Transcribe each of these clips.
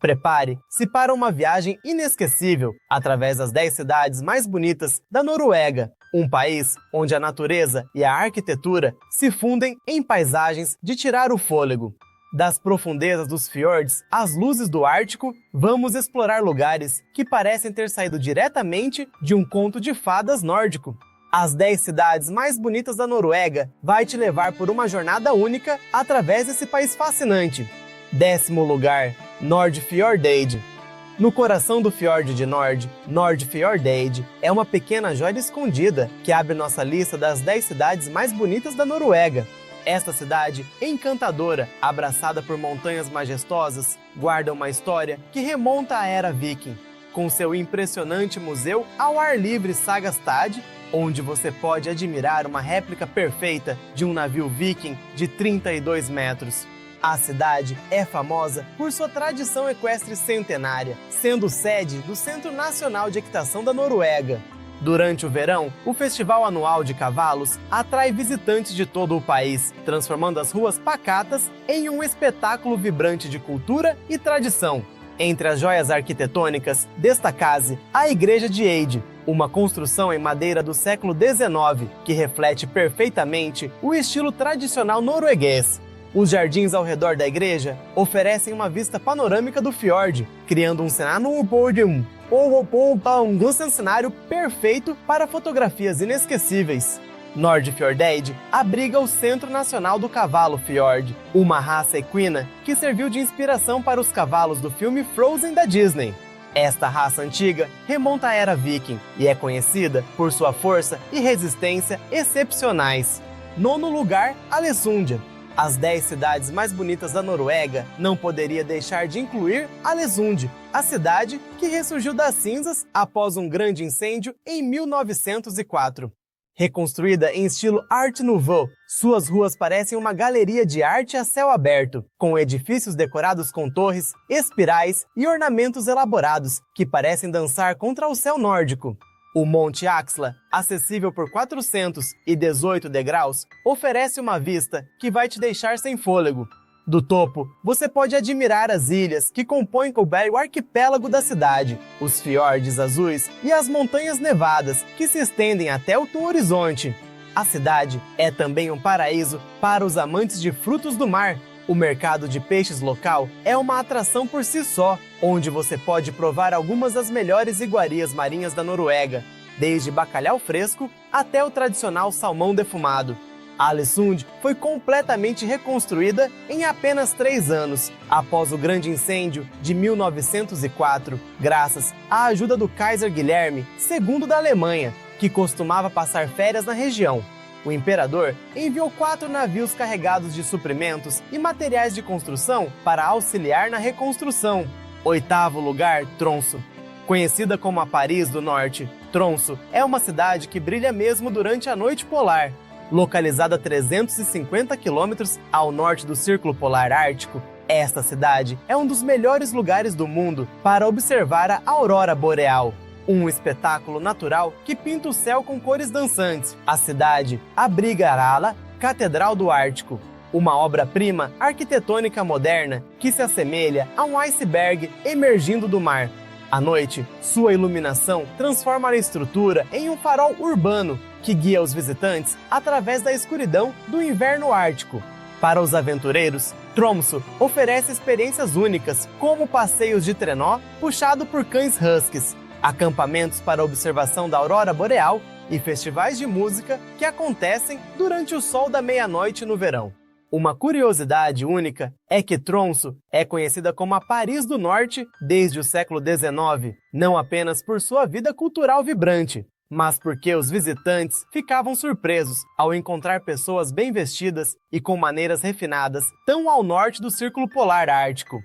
Prepare-se para uma viagem inesquecível através das 10 cidades mais bonitas da Noruega, um país onde a natureza e a arquitetura se fundem em paisagens de tirar o fôlego. Das profundezas dos fiordes às luzes do Ártico, vamos explorar lugares que parecem ter saído diretamente de um conto de fadas nórdico. As 10 cidades mais bonitas da Noruega vai te levar por uma jornada única através desse país fascinante. 10º lugar, Nordfjordeid. No coração do fiord de Nordfjordeid é uma pequena joia escondida que abre nossa lista das 10 cidades mais bonitas da Noruega. Esta cidade, encantadora, abraçada por montanhas majestosas, guarda uma história que remonta à era viking, com seu impressionante museu ao ar livre Sagastad, onde você pode admirar uma réplica perfeita de um navio viking de 32 metros. A cidade é famosa por sua tradição equestre centenária, sendo sede do Centro Nacional de Equitação da Noruega. Durante o verão, o festival anual de cavalos atrai visitantes de todo o país, transformando as ruas pacatas em um espetáculo vibrante de cultura e tradição. Entre as joias arquitetônicas, destaca-se a Igreja de Eid, uma construção em madeira do século XIX que reflete perfeitamente o estilo tradicional norueguês. Os jardins ao redor da igreja oferecem uma vista panorâmica do fiord, criando um cenário perfeito para fotografias inesquecíveis. Nordfjordeid abriga o Centro Nacional do Cavalo Fjord, uma raça equina que serviu de inspiração para os cavalos do filme Frozen da Disney. Esta raça antiga remonta à era viking e é conhecida por sua força e resistência excepcionais. 9º lugar, Alesundia. As 10 cidades mais bonitas da Noruega não poderia deixar de incluir Alesundia, a cidade que ressurgiu das cinzas após um grande incêndio em 1904. Reconstruída em estilo Art Nouveau, suas ruas parecem uma galeria de arte a céu aberto, com edifícios decorados com torres, espirais e ornamentos elaborados que parecem dançar contra o céu nórdico. O Monte Axla, acessível por 418 degraus, oferece uma vista que vai te deixar sem fôlego. Do topo, você pode admirar as ilhas que compõem o arquipélago da cidade, os fiordes azuis e as montanhas nevadas que se estendem até o horizonte. A cidade é também um paraíso para os amantes de frutos do mar. O mercado de peixes local é uma atração por si só, onde você pode provar algumas das melhores iguarias marinhas da Noruega, desde bacalhau fresco até o tradicional salmão defumado. Aalesund foi completamente reconstruída em apenas 3 anos, após o grande incêndio de 1904, graças à ajuda do Kaiser Guilherme II da Alemanha, que costumava passar férias na região. O imperador enviou 4 navios carregados de suprimentos e materiais de construção para auxiliar na reconstrução. 8º lugar, Tromsø. Conhecida como a Paris do Norte, Tromsø é uma cidade que brilha mesmo durante a noite polar. Localizada a 350 quilômetros ao norte do Círculo Polar Ártico, esta cidade é um dos melhores lugares do mundo para observar a aurora boreal. Um espetáculo natural que pinta o céu com cores dançantes. A cidade abriga a Catedral do Ártico, uma obra-prima arquitetônica moderna que se assemelha a um iceberg emergindo do mar. À noite, sua iluminação transforma a estrutura em um farol urbano que guia os visitantes através da escuridão do inverno ártico. Para os aventureiros, Tromsø oferece experiências únicas, como passeios de trenó puxado por cães huskies, acampamentos para observação da aurora boreal e festivais de música que acontecem durante o sol da meia-noite no verão. Uma curiosidade única é que Tromsø é conhecida como a Paris do Norte desde o século XIX, não apenas por sua vida cultural vibrante, mas porque os visitantes ficavam surpresos ao encontrar pessoas bem vestidas e com maneiras refinadas tão ao norte do Círculo Polar Ártico.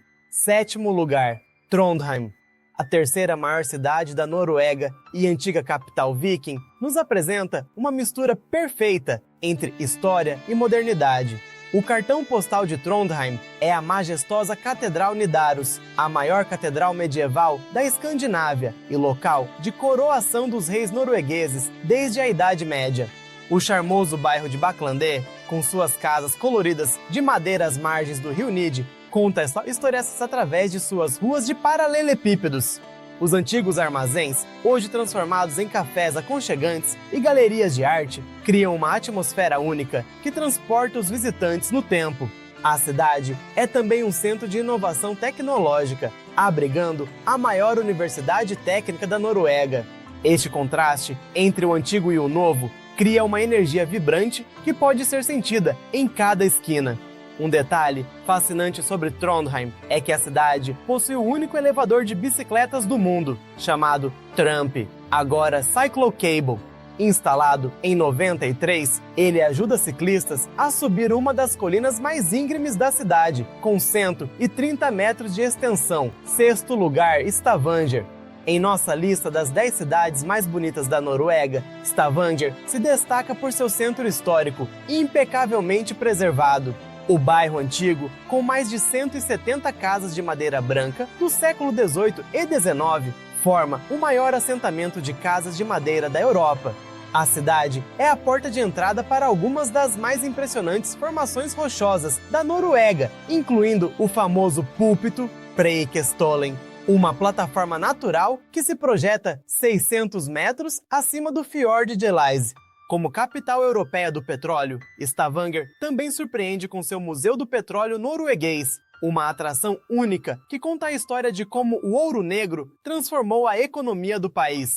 7º lugar, Trondheim. A 3ª maior cidade da Noruega e antiga capital viking, nos apresenta uma mistura perfeita entre história e modernidade. O cartão postal de Trondheim é a majestosa Catedral Nidaros, a maior catedral medieval da Escandinávia e local de coroação dos reis noruegueses desde a Idade Média. O charmoso bairro de Bakklandet, com suas casas coloridas de madeira às margens do rio Nid, conta histórias através de suas ruas de paralelepípedos. Os antigos armazéns, hoje transformados em cafés aconchegantes e galerias de arte, criam uma atmosfera única que transporta os visitantes no tempo. A cidade é também um centro de inovação tecnológica, abrigando a maior universidade técnica da Noruega. Este contraste entre o antigo e o novo cria uma energia vibrante que pode ser sentida em cada esquina. Um detalhe fascinante sobre Trondheim é que a cidade possui o único elevador de bicicletas do mundo, chamado Tramp, agora Cyclocable. Instalado em 93, ele ajuda ciclistas a subir uma das colinas mais íngremes da cidade, com 130 metros de extensão. Sexto lugar, Stavanger. Em nossa lista das 10 cidades mais bonitas da Noruega, Stavanger se destaca por seu centro histórico, impecavelmente preservado. O bairro antigo, com mais de 170 casas de madeira branca do século XVIII e XIX, forma o maior assentamento de casas de madeira da Europa. A cidade é a porta de entrada para algumas das mais impressionantes formações rochosas da Noruega, incluindo o famoso Púlpito Preikestolen, uma plataforma natural que se projeta 600 metros acima do Fiord de Elise. Como capital europeia do petróleo, Stavanger também surpreende com seu Museu do Petróleo Norueguês, uma atração única que conta a história de como o ouro negro transformou a economia do país.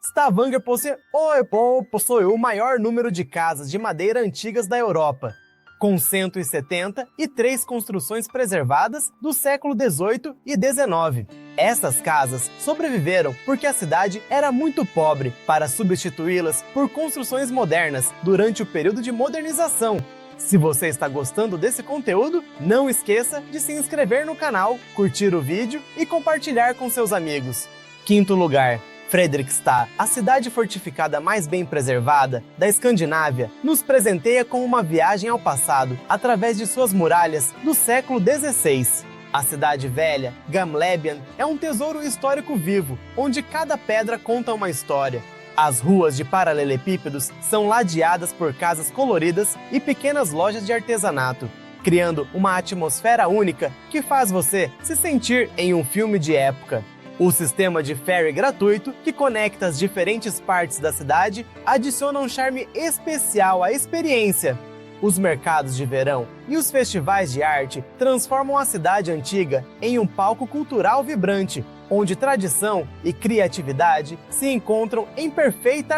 Stavanger possui o maior número de casas de madeira antigas da Europa, com 173 construções preservadas do século XVIII e XIX. Essas casas sobreviveram porque a cidade era muito pobre para substituí-las por construções modernas durante o período de modernização. Se você está gostando desse conteúdo, não esqueça de se inscrever no canal, curtir o vídeo e compartilhar com seus amigos. Quinto lugar, Fredrikstad, a cidade fortificada mais bem preservada da Escandinávia, nos presenteia com uma viagem ao passado através de suas muralhas do século XVI. A cidade velha, Gamlebyen, é um tesouro histórico vivo, onde cada pedra conta uma história. As ruas de paralelepípedos são ladeadas por casas coloridas e pequenas lojas de artesanato, criando uma atmosfera única que faz você se sentir em um filme de época. O sistema de ferry gratuito, que conecta as diferentes partes da cidade, adiciona um charme especial à experiência. Os mercados de verão e os festivais de arte transformam a cidade antiga em um palco cultural vibrante, onde tradição e criatividade se encontram em perfeita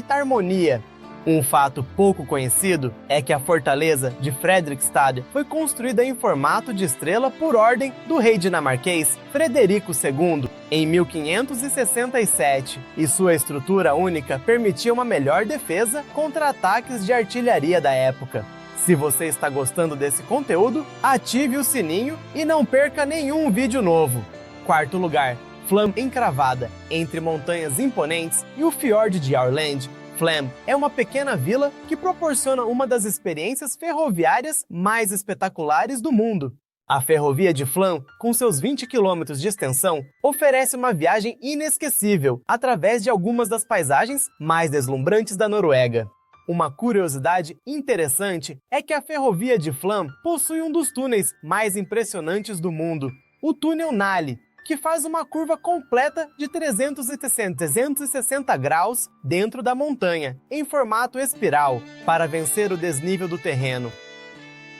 harmonia. Um fato pouco conhecido é que a fortaleza de Fredrikstad foi construída em formato de estrela por ordem do rei dinamarquês Frederico II em 1567, e sua estrutura única permitia uma melhor defesa contra ataques de artilharia da época. Se você está gostando desse conteúdo, ative o sininho e não perca nenhum vídeo novo. Quarto lugar, Flam encravada entre montanhas imponentes e o fiord de Aurland. Flam é uma pequena vila que proporciona uma das experiências ferroviárias mais espetaculares do mundo. A ferrovia de Flam, com seus 20 km de extensão, oferece uma viagem inesquecível através de algumas das paisagens mais deslumbrantes da Noruega. Uma curiosidade interessante é que a ferrovia de Flam possui um dos túneis mais impressionantes do mundo, o túnel Nali, que faz uma curva completa de 360 graus dentro da montanha, em formato espiral, para vencer o desnível do terreno.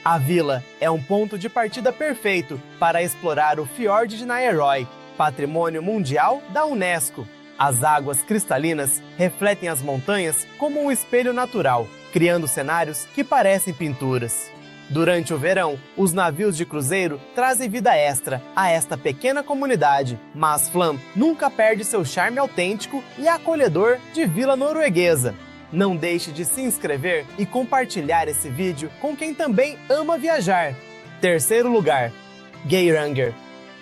A vila é um ponto de partida perfeito para explorar o Fiord de Nærøy, patrimônio mundial da Unesco. As águas cristalinas refletem as montanhas como um espelho natural, criando cenários que parecem pinturas. Durante o verão, os navios de cruzeiro trazem vida extra a esta pequena comunidade, mas Flam nunca perde seu charme autêntico e acolhedor de vila norueguesa. Não deixe de se inscrever e compartilhar esse vídeo com quem também ama viajar. Terceiro lugar, Geiranger.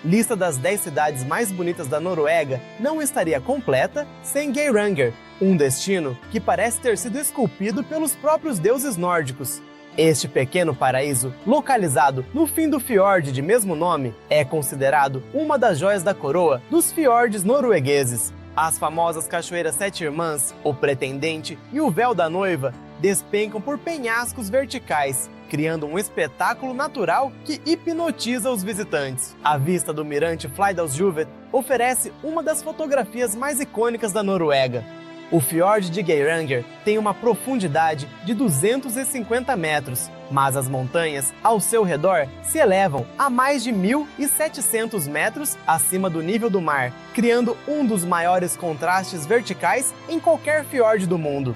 Lista das 10 cidades mais bonitas da Noruega não estaria completa sem Geiranger, um destino que parece ter sido esculpido pelos próprios deuses nórdicos. Este pequeno paraíso, localizado no fim do fiord de mesmo nome, é considerado uma das joias da coroa dos fiordes noruegueses. As famosas cachoeiras Sete Irmãs, o Pretendente e o Véu da Noiva despencam por penhascos verticais, criando um espetáculo natural que hipnotiza os visitantes. A vista do mirante Flydalsjuvet oferece uma das fotografias mais icônicas da Noruega. O fiord de Geiranger tem uma profundidade de 250 metros, mas as montanhas ao seu redor se elevam a mais de 1.700 metros acima do nível do mar, criando um dos maiores contrastes verticais em qualquer fiord do mundo.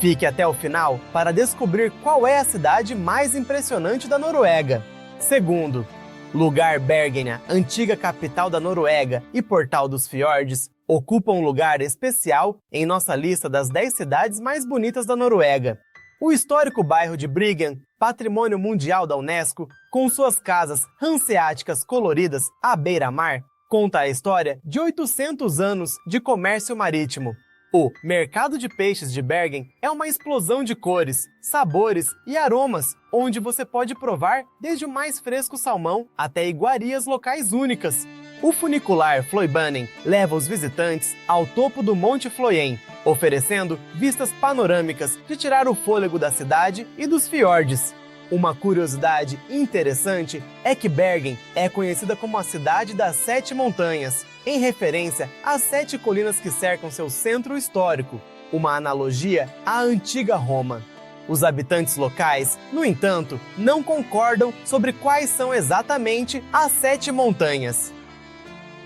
Fique até o final para descobrir qual é a cidade mais impressionante da Noruega. Segundo, lugar Bergen, antiga capital da Noruega e portal dos fiordes, ocupa um lugar especial em nossa lista das 10 cidades mais bonitas da Noruega. O histórico bairro de Bryggen, patrimônio mundial da Unesco, com suas casas hanseáticas coloridas à beira-mar, conta a história de 800 anos de comércio marítimo. O Mercado de Peixes de Bergen é uma explosão de cores, sabores e aromas, onde você pode provar desde o mais fresco salmão até iguarias locais únicas. O funicular Floibanen leva os visitantes ao topo do Monte Floyen, oferecendo vistas panorâmicas de tirar o fôlego da cidade e dos fiordes. Uma curiosidade interessante é que Bergen é conhecida como a cidade das 7 montanhas, em referência às 7 colinas que cercam seu centro histórico, uma analogia à antiga Roma. Os habitantes locais, no entanto, não concordam sobre quais são exatamente as 7 montanhas.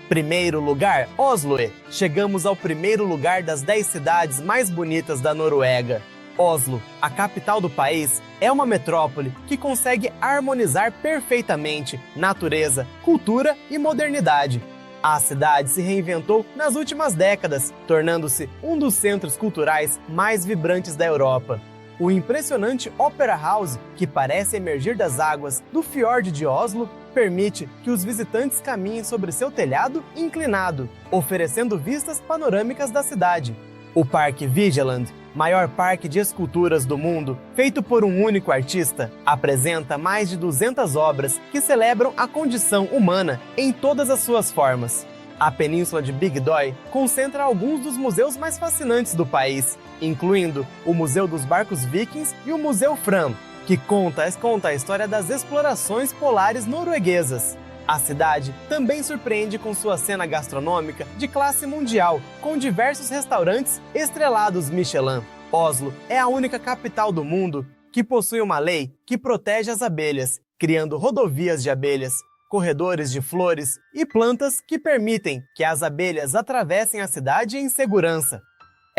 Primeiro lugar, Oslo. Chegamos ao primeiro lugar das 10 cidades mais bonitas da Noruega. Oslo, a capital do país, é uma metrópole que consegue harmonizar perfeitamente natureza, cultura e modernidade. A cidade se reinventou nas últimas décadas, tornando-se um dos centros culturais mais vibrantes da Europa. O impressionante Opera House, que parece emergir das águas do fiord de Oslo, permite que os visitantes caminhem sobre seu telhado inclinado, oferecendo vistas panorâmicas da cidade. O Parque Vigeland, maior parque de esculturas do mundo, feito por um único artista, apresenta mais de 200 obras que celebram a condição humana em todas as suas formas. A península de Big Døy concentra alguns dos museus mais fascinantes do país, incluindo o Museu dos Barcos Vikings e o Museu Fram, que conta a história das explorações polares norueguesas. A cidade também surpreende com sua cena gastronômica de classe mundial, com diversos restaurantes estrelados Michelin. Oslo é a única capital do mundo que possui uma lei que protege as abelhas, criando rodovias de abelhas, corredores de flores e plantas que permitem que as abelhas atravessem a cidade em segurança.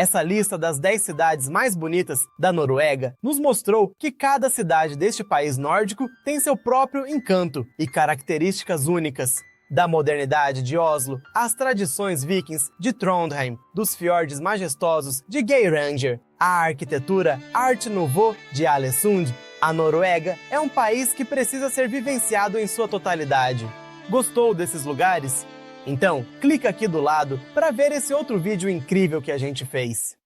Essa lista das 10 cidades mais bonitas da Noruega nos mostrou que cada cidade deste país nórdico tem seu próprio encanto e características únicas. Da modernidade de Oslo às tradições vikings de Trondheim, dos fiordes majestosos de Geiranger, à arquitetura Art Nouveau de Alesund, a Noruega é um país que precisa ser vivenciado em sua totalidade. Gostou desses lugares? Então, clica aqui do lado para ver esse outro vídeo incrível que a gente fez.